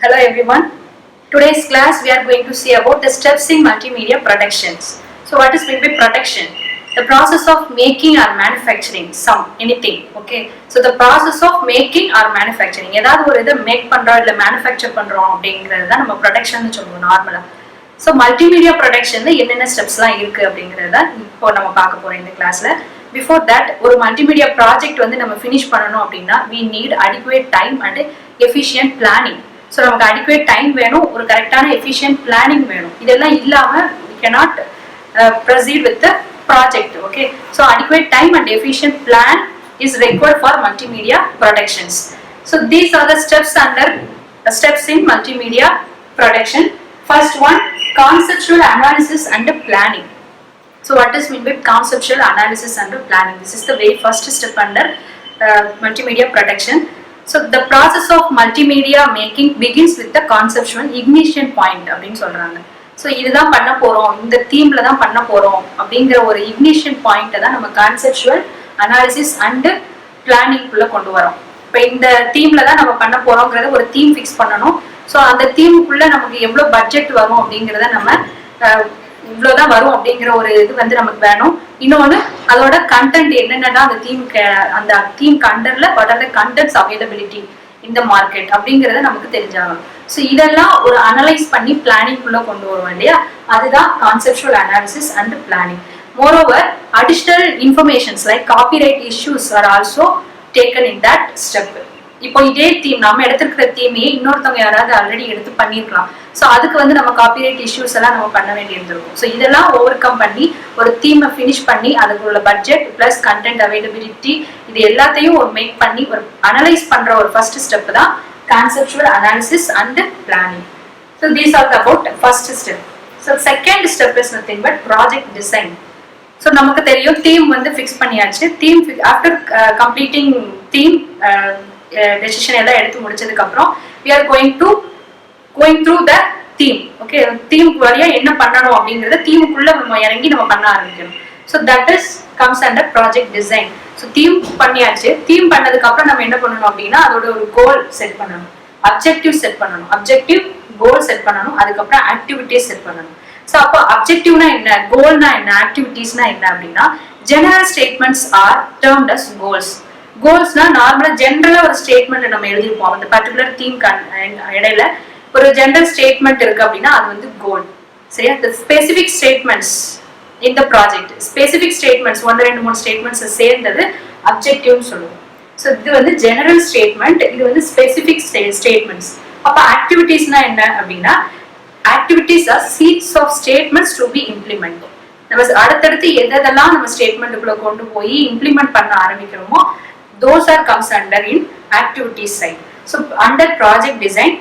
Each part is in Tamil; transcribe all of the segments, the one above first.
Hello everyone. Today's class we are going to see about the steps in multimedia productions. So what is meant by production? The process of making or manufacturing anything. Okay. So the process of making or manufacturing. ஏதாவது ஒரு இதை மேக் பண்றோம் இல்ல மேனுஃபேக்சர் பண்றோம் அப்படிங்கிறது தான் நம்ம ப்ரொடக்ஷன் சொல்லுவோம் நார்மலா. ஸோ மல்டிமீடியா ப்ரொடக்ஷன்ல என்னென்ன ஸ்டெப்ஸ்லாம் இருக்கு அப்படிங்கிறத இப்போ நம்ம பார்க்க போறோம் இந்த கிளாஸ்ல. பிஃபோர் தட் ஒரு மல்டிமீடியா ப்ராஜெக்ட் வந்து நம்ம ஃபினிஷ் பண்ணணும் அப்படின்னா we need adequate time and efficient planning. So நமக்கு adequate time வேணும், ஒரு கரெக்டான efficient planning வேணும். இதெல்லாம் இல்லாம we cannot proceed with the project. Okay, so adequate time and efficient plan is required for multimedia productions. So these are the steps in multimedia production. First one, conceptual analysis and planning. So what is meant by conceptual analysis and planning? This is the very first step under multimedia production. So the process of multimedia making begins with the conceptual ignition point அப்படின்னு சொல்றாங்க. ஸோ இதுதான் பண்ண போறோம், இந்த தீம்ல தான் பண்ண போறோம் அப்படிங்கிற ஒரு இக்னிஷன் பாயிண்ட்டை தான் நம்ம கான்செப்சுவல் அனாலிசிஸ் அண்ட் பிளானிங்குள்ள கொண்டு வரோம். இப்போ இந்த தீம்ல தான் நம்ம பண்ண போறோங்கிறத ஒரு தீம் ஃபிக்ஸ் பண்ணணும். ஸோ அந்த தீமுக்குள்ள நமக்கு எவ்வளோ பட்ஜெட் வரும் அப்படிங்கிறத நம்ம இவ்வளோதான் வரும் அப்படிங்கிற ஒரு இது வந்து நமக்கு வேணும். இன்னொன்று அதோட கண்டென்ட் என்னென்னா அந்த தீம் கண்டென்ட்ல what are the contents availability இந்த மார்க்கெட் அப்படிங்கிறத நமக்கு தெரிஞ்சாகணும். ஸோ இதெல்லாம் ஒரு அனலைஸ் பண்ணி பிளானிங்குள்ள கொண்டு வருவோம் இல்லையா, அதுதான் conceptual analysis and planning. Moreover additional informations like copyright issues are also taken in that step. இப்போ இதே தீம் நம்ம எடுத்துருக்கிற தீமையே இன்னொருத்தவங்க யாராவது ஆல்ரெடி எடுத்து பண்ணிருக்கலாம். ஸோ அதுக்கு வந்து நம்ம காப்பிரைட் இஷ்யூஸ் எல்லாம் நம்ம பண்ண வேண்டியிருந்திருக்கும். ஸோ இதெல்லாம் ஓவர் கம் பண்ணி ஒரு தீமை ஃபினிஷ் பண்ணி அதுக்குள்ள பட்ஜெட் பிளஸ் கண்டென்ட் அவைலபிலிட்டி இது எல்லாத்தையும் ஒரு மேக் பண்ணி ஒரு அனலைஸ் பண்ற ஒரு ஃபர்ஸ்ட் ஸ்டெப் தான் conceptual analysis and planning. So these R about first step. So second step is nothing but project design. So நமக்கு தெரியும் தீம் வந்து ஃபிக்ஸ் பண்ணியாச்சு. Theme after completing theme decision எல்லாம் எடுத்து முடிச்சதுக்கு அப்புறம் we are going through the theme. Okay, தீமுக்கு வழியா என்ன பண்ணணும் அப்படிங்கறத தீமுக்குள்ள நம்ம இறங்கி நம்ம பண்ண ஆரம்பிக்கணும். So that is comes under project design. So theme பண்ணியாச்சு. தீம் பண்ணதுக்கு அப்புறம் நம்ம என்ன பண்ணணும் அப்படின்னா அதோட ஒரு கோல் செட் பண்ணணும், அப்ஜெக்டிவ் செட் பண்ணணும், அப்ஜெக்டிவ் கோல் செட் பண்ணணும், அதுக்கப்புறம் ஆக்டிவிட்டிஸ் செட் பண்ணணும். ஸோ அப்போ அப்ஜெக்டிவ்னா என்ன, கோல்னா என்ன, ஆக்டிவிட்டிஸ்னா என்ன அப்படின்னா general statements are termed as goals. கோல்ஸ்னா நார்மலா ஜென்ரலா ஒரு ஸ்டேட்மெண்ட் நம்ம எழுதிருப்போம். அந்த பர்டிகுலர் தீம் இடையில ஒரு ஜென்ரல் ஸ்டேட்மெண்ட் இருக்கு அப்படின்னா அது வந்து கோல். சரியா, the specific statements in the project, specific statements 1 2 3 statements சேர்ந்தது அப்ஜெக்டிவ்னு சொல்லுவோம். ஸோ இது வந்து ஜெனரல் ஸ்டேட்மெண்ட், இது வந்து ஸ்பெசிபிக் ஸ்டேட்மெண்ட்ஸ். அப்ப ஆக்டிவிட்டிஸ்னா என்ன அப்படின்னா activities are sets of statements to be implement. நம்ம அடுத்தடுத்து எதெல்லாம் நம்ம ஸ்டேட்மெண்ட்டுக்குள்ள கொண்டு போய் இம்ப்ளிமெண்ட் பண்ண ஆரம்பிக்கிறோமோ those are comes under in activities side. So under project design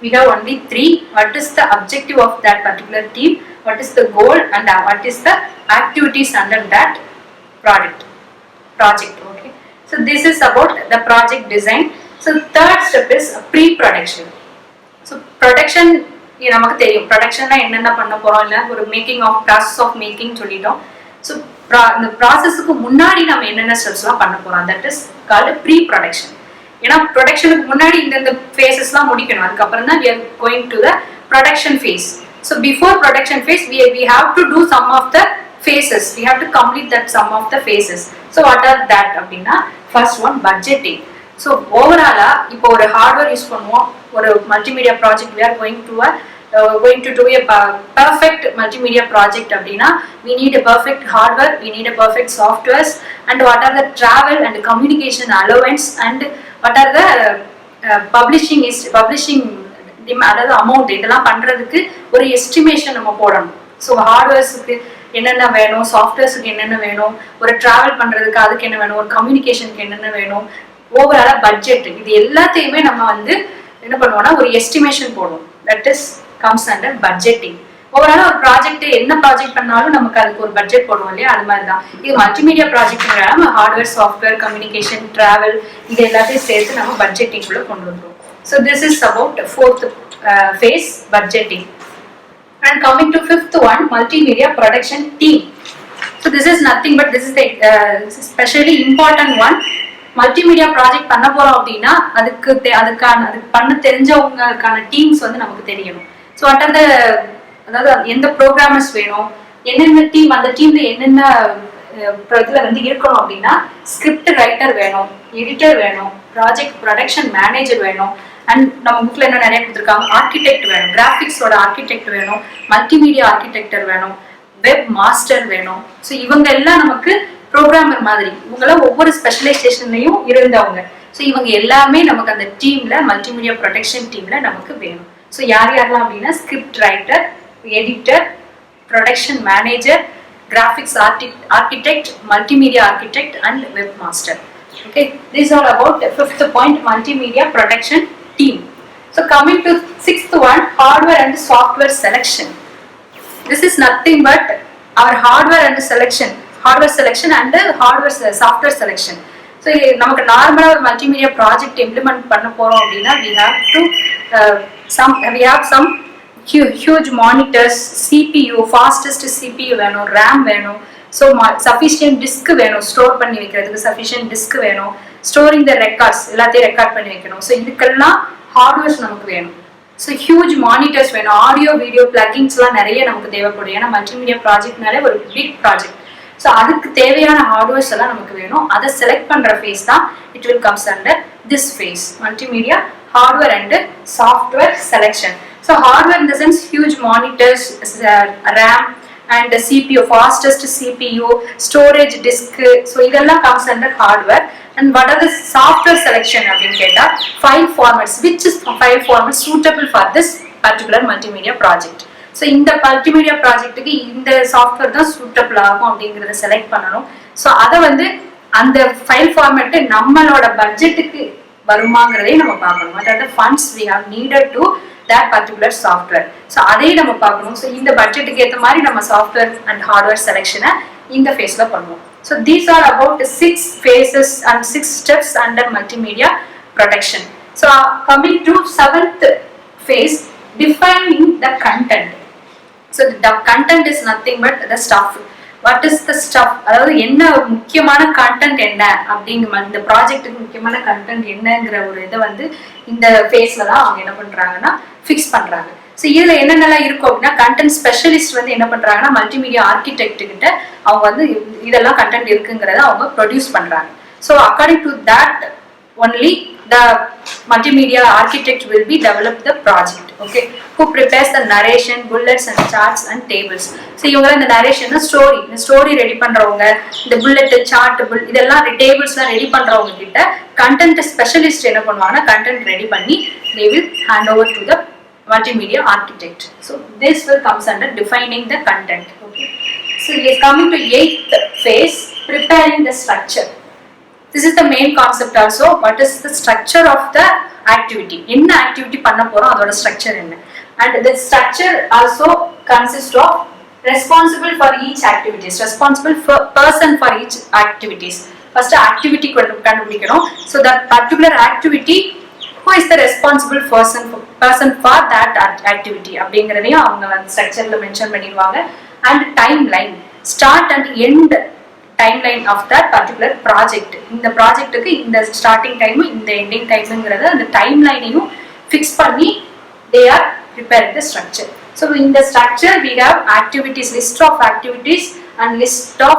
we have only 3. What is the objective of that particular team, what is the goal, and what is the activities under that project. Okay, so this is about the project design. So third step is pre-production. So production நமக்கு தெரியும் ப்ரொடக்ஷன்னா என்னென்ன பண்ண போறோம், இல்ல ஒரு making of process of making சொல்லிட்டோம். ஸோ இந்த ப்ராசஸுக்கு முன்னாடி நம்ம என்னென்ன ஸ்டெப்ஸ்லாம் பண்ண போறோம், that is called pre production. ஏன்னா ப்ரொடக்ஷனுக்கு முன்னாடி இந்த ஃபேஸஸ்லாம் முடிக்கணும், அதுக்கப்புறம் தான் we are going to the production phase. So before production phase we have to do some of the phases, we have to complete that some of the phases. So what are that அப்படின்னா first one budgeting. ஸோ ஓவராலா இப்போ ஒரு ஹார்ட்வேர் யூஸ் பண்ணுவோம், ஒரு multimedia project we are going to do a perfect multimedia project அப்படின்னா we need a perfect hardware, we need a perfect softwares, and what are the travel and communication allowance, and what are the publishing அதாவது அமௌண்ட். இதெல்லாம் பண்றதுக்கு ஒரு எஸ்டிமேஷன் நம்ம போடணும். ஸோ ஹார்ட்வேர்ஸுக்கு என்னென்ன வேணும், சாஃப்ட்வேர்ஸுக்கு என்னென்ன வேணும், ஒரு டிராவல் பண்றதுக்கு அதுக்கு என்ன வேணும், ஒரு கம்யூனிகேஷனுக்கு என்னென்ன வேணும், ஓவராலா பட்ஜெட், இது எல்லாத்தையுமே நம்ம வந்து என்ன பண்ணுவோம்னா ஒரு எஸ்டிமேஷன் போடுவோம். That is comes under budgeting. ஓவராலா ஒரு ப்ராஜெக்ட் என்ன ப்ராஜெக்ட் பண்ணாலும் நமக்கு அதுக்கு ஒரு பட்ஜெட் போடுவோம் இல்லையா, அது மாதிரி தான் இது மல்டிமீடியா ப்ராஜெக்ட்னால நம்ம ஹார்ட்வேர், சாஃப்ட்வேர், கம்யூனிகேஷன், டிராவல் இது எல்லாத்தையும் சேர்த்து நம்ம பட்ஜெட்டிங்குள்ள கொண்டு வந்துருவோம். So this is about fourth phase, budgeting. And coming to fifth one, multimedia production team. So this is nothing but this is the especially important one. Multimedia project பண்ண போறோம் அப்படின்னா அதுக்கு பண்ண தெரிஞ்சவங்களுக்கான டீம்ஸ் வந்து நமக்கு தெரியணும். ஸோ அதாவது எந்த ப்ரோக்ராமர்ஸ் வேணும், என்னென்ன டீம், அந்த டீம்ல என்னென்ன இதுல வந்து இருக்கணும் அப்படின்னா ஸ்கிரிப்ட் ரைட்டர் வேணும், எடிட்டர் வேணும், ப்ராஜெக்ட் ப்ரொடக்ஷன் மேனேஜர் வேணும், அண்ட் நம்ம புக்ல என்ன நிறைய கொடுத்துருக்காங்க, ஆர்கிடெக்ட் வேணும், கிராஃபிக்ஸோட ஆர்கிடெக்ட் வேணும், மல்டிமீடியா ஆர்கிடெக்டர் வேணும், வெப் மாஸ்டர் வேணும். ஸோ இவங்க எல்லாம் நமக்கு ப்ரோக்ராமர் மாதிரி, இவங்கெல்லாம் ஒவ்வொரு ஸ்பெஷலைசேஷன்லையும் இருந்தவங்க. ஸோ இவங்க எல்லாமே நமக்கு அந்த டீம்ல, மல்டிமீடியா ப்ரொடக்ஷன் டீம்ல நமக்கு வேணும். ஸோ யாரெல்லாம் அப்படின்னா script writer, editor, production manager, graphics architect, multimedia architect and webmaster. Okay, these are about the fifth point, multimedia production team. So coming to sixth one, hardware and software selection. This is nothing but our hardware and selection and software selection. So நமக்கு நார்மலா ஒரு மல்டிமீடியா ப்ராஜெக்ட் இம்ப்ளிமெண்ட் பண்ண போறோம் அப்படின்னா we have some huge monitors, CPU, fastest CPU வேணும், RAM வேணும், ஸோ sufficient disk வேணும், ஸ்டோர் பண்ணி வைக்கிறதுக்கு sufficient disk வேணும், ஸ்டோரிங் த ரெக்கார்ட்ஸ் எல்லாத்தையும் ரெக்கார்ட் பண்ணி வைக்கணும். ஸோ இதுக்கெல்லாம் ஹார்ட்வேர்ஸ் நமக்கு வேணும். ஸோ ஹியூஜ் மானிட்டர்ஸ் வேணும், ஆடியோ வீடியோ பிளக்கிங்ஸ்லாம் நிறைய நமக்கு தேவைப்படும். ஏன்னா மல்டிமீடியா ப்ராஜெக்ட்னாலே ஒரு பிக் ப்ராஜெக்ட். ஸோ அதுக்கு தேவையான ஹார்ட்வேர்ஸ் எல்லாம் நமக்கு வேணும். அதை செலக்ட் பண்ற ஃபேஸ் தான் it will comes under this phase, multimedia hardware and software selection. So hardware in the sense huge monitors, RAM and CPU, fastest CPU, storage disk. So idella comes under hardware. And what are the software selection அப்படினு கேட்டா file formats, which is file format suitable for this particular multimedia project. So இந்த multimedia projectக்கு இந்த சாஃப்ட்வேர் தான் சூட்டபிள் ஆகும் அப்படிங்கறத செலக்ட் பண்ணனும். So அத வந்து அந்த ஃபைல் ஃபார்மேட் நம்மளோட பட்ஜெட்டுக்கு வருமாங்கறதை நம்ம பார்க்கணும். What are the funds we have needed to that particular software. So அதே நம்ம பார்க்கணும். So இந்த பட்ஜெட்டுக்கு ஏத்த மாதிரி நம்ம சாஃப்ட்வேர் அண்ட் ஹார்ட்வேர் செலெக்ஷனை இந்த ஃபேஸ்ல பண்ணுவோம். So these are about 6 phases and 6 steps under multimedia production. So coming to 7th phase, defining the content. So the content is nothing but the stuff. What is the stuff? அதாவது என்ன முக்கியமான கண்டென்ட் என்ன அப்படிங்கிற இந்த ப்ராஜெக்ட்டுக்கு முக்கியமான கண்டென்ட் என்னங்கிற ஒரு இதை வந்து இந்த ஃபேஸ்ல தான் அவங்க என்ன பண்றாங்கன்னா ஃபிக்ஸ் பண்றாங்க. ஸோ இதுல என்னென்னலாம் இருக்கும் அப்படின்னா கண்டென்ட் ஸ்பெஷலிஸ்ட் வந்து என்ன பண்றாங்கன்னா மல்டிமீடியா ஆர்கிடெக்ட் கிட்ட அவங்க வந்து இதெல்லாம் கண்டென்ட் இருக்குங்கிறத அவங்க ப்ரொடியூஸ் பண்றாங்க. So according to that only the multimedia architect will be develop the project. Okay, who prepares the narration, bullets and charts and tables. So இவங்க இந்த narration story ரெடி பண்றவங்க, இந்த bullet chart இதெல்லாம் tablesலாம் ரெடி பண்றவங்க கிட்ட content specialist என்ன பண்ணுவாங்கன்னா content ரெடி பண்ணி they will hand over to the multimedia architect. So this will comes under defining the content. Okay, so we are coming to 8th phase, preparing the structure. This is the main concept also. What is the structure of the activity? என்ன activity பண்ண போறோம், அதோட structure என்ன? And the structure also consists of responsible for each activities, responsible for person for each activities. First activity கண்டுபிடிக்கணும். So that particular activity, who is the responsible person for that activity அப்படிங்கறதையும் அவங்க structureல mention பண்ணிடுவாங்க. And timeline, start and end timeline of that particular project. இந்த ப்ராஜெக்ட்டுக்கு இந்த ஸ்டார்டிங் டைம் இந்த எண்டிங் டைம்ங்கிறத அந்த டைம்லைனையும் ஃபிக்ஸ் பண்ணி they are preparing the structure. So in the structure we have activities, list of activities and list of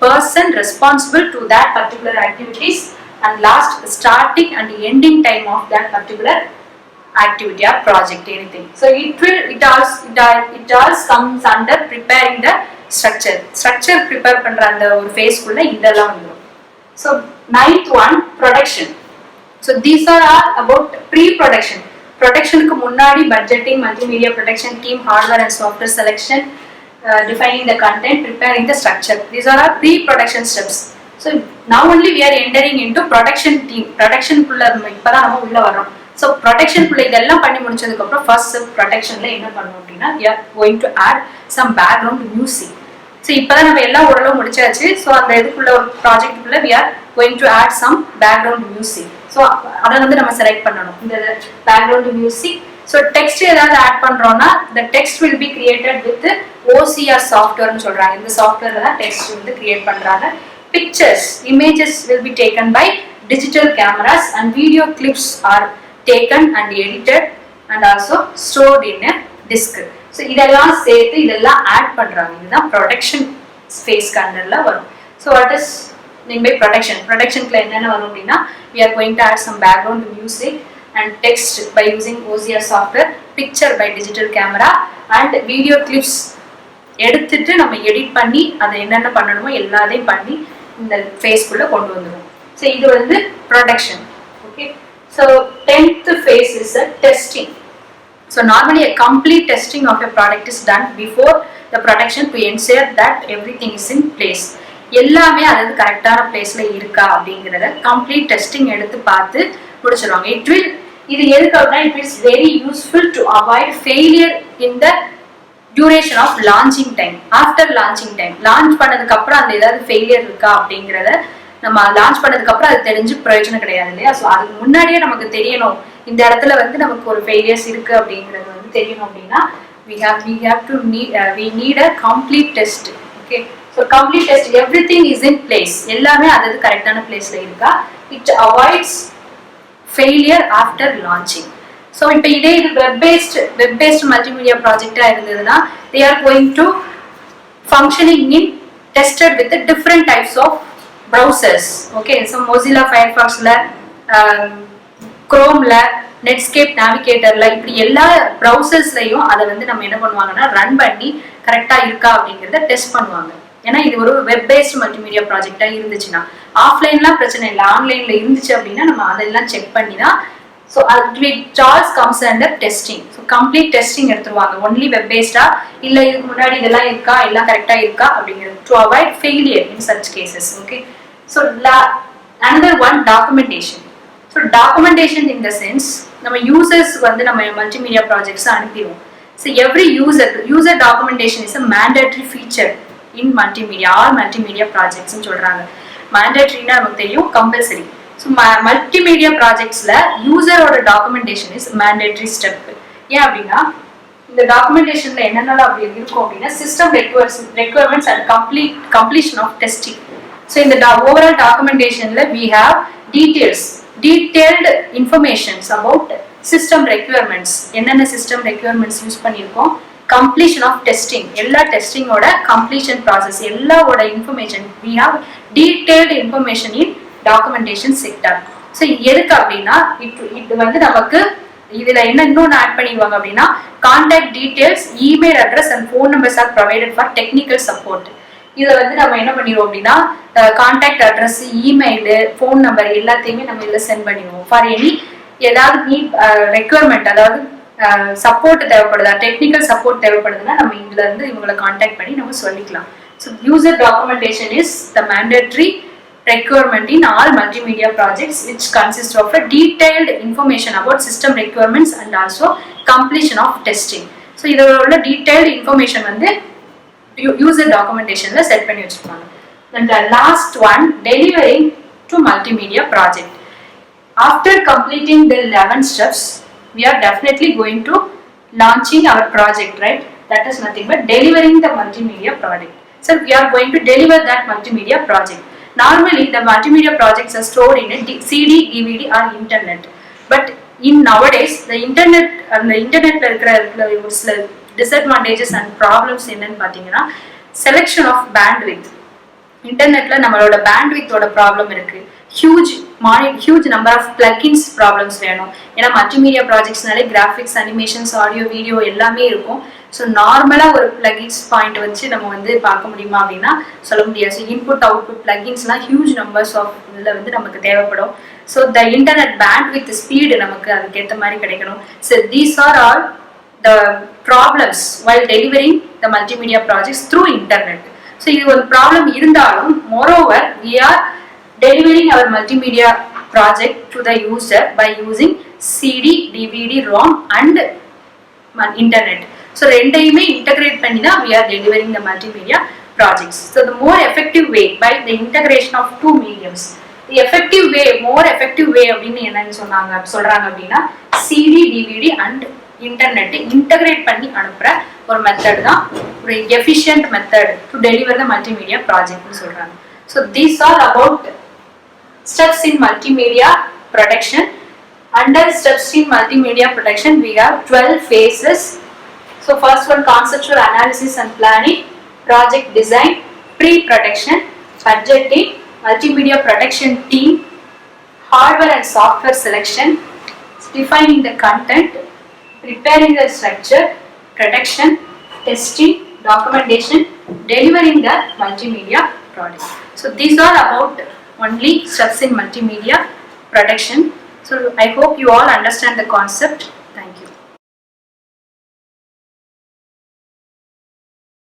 person responsible to that particular activities, and last starting and ending time of that particular activity or project, anything. So it all comes under preparing the structure prepare பண்ற அந்த ஒரு ஃபேஸ் குள்ள இதெல்லாம் வந்துரும். So 9th one, production. So these are all about pre-production. Productionக்கு முன்னாடி budgeting, multimedia production team, hardware and software selection, defining the content, preparing the structure. These are all pre-production steps. So now only we are entering into production team. Production குள்ள இப்பதான் நம்ம உள்ள வரோம். So production குள்ள இதெல்லாம் பண்ணி முடிச்சதுக்கு அப்புறம் first step productionல என்ன பண்ணணும் அப்படின்னா we are going to add some background music. So இப்பதான் நம்ம எல்லாம் ஓரளவு முடிச்சாச்சு. So அந்த இதுக்குள்ள ஒரு ப்ராஜெக்ட்டுக்குள்ள we are going to add some background music. So அதை வந்து நம்ம செலக்ட் பண்ணணும் இந்த background music. So text ஏதாவது ஆட் பண்றோம்னா the text will be created with OCR software னு சொல்றாங்க. இந்த சாஃப்ட்வேர்ல தான் text வந்து கிரியேட் பண்றாங்க. Pictures, images will be taken by digital cameras and video clips are taken and edited and also stored in a disk. So இதெல்லாம் சேர்த்து இதெல்லாம் ஆட் பண்றாங்க. இதுதான் ப்ரொடக்ஷன் ஃபேஸ் கண்டர்ல வரும். So what is mean by protection? Protectionல என்னென்ன வரும் அப்படின்னா we are going to add some background music and text by using OCR software, picture by digital camera and video clips எடுத்துட்டு நம்ம எடிட் பண்ணி அதை என்னென்ன பண்ணணுமோ எல்லாத்தையும் பண்ணி இந்த ஃபேஸ்க்குள்ள கொண்டு வந்துடும். ஸோ இது வந்து production. Okay, so 10th phase is a testing. So normally a complete testing of a product is done before the production to ensure that everything is in place. எல்லாமே அதாவது கரெக்டான பிளேஸ்ல இருக்கா அப்படிங்கிறத கம்ப்ளீட் டெஸ்டிங் எடுத்து பார்த்து முடிச்சிருவாங்க. இது எதுக்கு அப்படின்னா it is very useful to avoid failure in the duration of launching time. After launching time, launch பண்ணதுக்கு அப்புறம் அந்த ஏதாவது ஃபெயிலியர் இருக்கா அப்படிங்கிறத நம்ம லான்ச் பண்ணதுக்கு அப்புறம் அது தெரிஞ்சு பிரயோஜனம் கிடையாது இல்லையா. ஸோ அதுக்கு முன்னாடியே நமக்கு தெரியணும் இந்த இடத்துல வந்து நமக்கு ஒரு ஃபெயிலியர்ஸ் இருக்கு அப்படிங்கிறது வந்து தெரியணும் அப்படின்னா we need a complete test. Okay, so complete test, everything is in place, எல்லாமே அது கரெக்டான பிளேஸ்ல இருக்கா. It avoids failure after launching. So இப்போ இதே இது web based multimedia project இருந்ததுன்னா they are going to functioning in tested with the different types of browsers. Okay, so Mozilla Firefox la Chrome la Netscape Navigator la இப்படி எல்லா browsersலயும் அதை வந்து நம்ம என்ன பண்ணுவாங்கன்னா ரன் பண்ணி கரெக்டா இருக்கா அப்படிங்கறத டெஸ்ட் பண்ணுவாங்க. ஏன்னா இது ஒரு வெப் பேஸ்ட் மல்டிமீடியா ப்ராஜெக்டா இருந்துச்சுன்னா ஆஃப்லைன்லாம் பிரச்சனை இல்லை, ஆன்லைன்ல இருந்துச்சு அப்படின்னா நம்ம அதெல்லாம் செக் பண்ணி தான். So it all comes under testing. So complete testing எடுத்துருவாங்க. Only web based இல்ல இதுக்கு முன்னாடி இதெல்லாம் இருக்கா எல்லாம் கரெக்டா இருக்கா அப்படிங்கிறது to avoid failure in such cases. Okay, so another one, documentation. So documentation in the sense நம்ம users வந்து நம்ம multimedia projects அனுப்பிடுவோம். So every user documentation is a mandatory feature in multimedia or multimedia projects னு சொல்றாங்க. mandatoryனா நமக்கு தெரியும், compulsory. So multimedia projectsல யூசரோட டாக்குமெண்டேஷன் இஸ் மேண்டேட்டரி ஸ்டெப். ஏன் அப்படின்னா இந்த டாக்குமெண்டேஷன்ல என்னென்னலாம் அப்படி இருக்கும் அப்படின்னா system requirements and completion of testing. So இந்த ஓவரால் டாக்குமெண்டேஷன்ல we have detailed informations about system requirements, என்னென்ன சிஸ்டம் ரெக்யர்மெண்ட்ஸ் யூஸ் பண்ணியிருக்கோம், completion of testing, எல்லா டெஸ்டிங்கோட completion process எல்லாவோட information, we have detailed information in documentation sector. So எதுக்கு அப்படின்னா இது வந்து நமக்கு இதுல என்ன இன்னொன்று ஆட் பண்ணிடுவாங்க அப்படின்னா contact details, email address and phone numbers are provided for technical support. இதுல வந்து நம்ம என்ன பண்ணிடுவோம் அப்படின்னா contact address, email, phone number எல்லாத்தையுமே நம்ம இதுல சென்ட் பண்ணிடுவோம். ஃபார் எனி ஏதாவது நீட் ரெக்யர்மெண்ட், அதாவது சப்போர்ட் தேவைப்படுதா, டெக்னிக்கல் சப்போர்ட் தேவைப்படுதுன்னா நம்ம இதுல இருந்து இவங்களை கான்டாக்ட் பண்ணி நம்ம சொல்லிக்கலாம். So user documentation is the mandatory requirement in all multimedia projects, which consists of a detailed information about system requirements and also completion of testing. So இதோட உள்ள detailed information வந்து user documentation ல செட் பண்ணி வச்சிருப்பாங்க. Then the last one, delivering to multimedia project. After completing the 11 steps, we are definitely going to launching our project, right? That is nothing but delivering the multimedia project. So we are going to deliver that multimedia project. Normally the multimedia projects are stored in a CD, DVD or internet. But in nowadays the internetல இருக்கிற ஒரு சில disadvantages and problems என்னன்னு பாத்தீங்கன்னா selection of bandwidth. இன்டர்நெட்ல நம்மளோட பேண்ட்வித்தோட ப்ராப்ளம் இருக்கு. Huge number of plugins problems வேணும். ஏன்னா மல்டிமீடியா ப்ராஜெக்ட்ஸ்னாலே கிராஃபிக்ஸ், அனிமேஷன்ஸ், ஆடியோ, வீடியோ எல்லாமே இருக்கும். ஸோ நார்மலாக ஒரு பிளகின்ஸ் பாயிண்ட் வச்சு நம்ம வந்து பார்க்க முடியுமா அப்படின்னா சொல்ல முடியாது. ஸோ இன்புட் அவுட்புட் பிளகின்ஸ்லாம் ஹியூஜ் நம்பர்ஸ் ஆஃப் இதில் வந்து நமக்கு தேவைப்படும். So the internet bandwidth speed நமக்கு அதுக்கேற்ற மாதிரி கிடைக்கணும். So these are all the problems while delivering the multimedia projects through internet. So இது ஒரு ப்ராப்ளம் இருந்தாலும் moreover we are delivering our multimedia project to the user by using CD, DVD, ROM and internet. So ரெண்டையுமே integrate பண்ணி தான் we are delivering the multimedia projects. So the more effective way by the integration of two mediums. The effective way, more effective way அப்படின்னு என்னன்னு சொல்றாங்க அப்படின்னா CD, DVD and internet integrate பண்ணி அனுப்புற ஒரு மெத்தட் தான் ஒரு efficient method to deliver the multimedia project னு சொல்றாங்க. So these are about Steps in multimedia production. Under steps in multimedia production, we have 12 phases. So first one, conceptual analysis and planning, project design, pre-production, budgeting, multimedia production team, hardware and software selection, defining the content, preparing the structure, production, testing, documentation, delivering the multimedia product. So these are about only steps in multimedia production. So I hope you all understand the concept.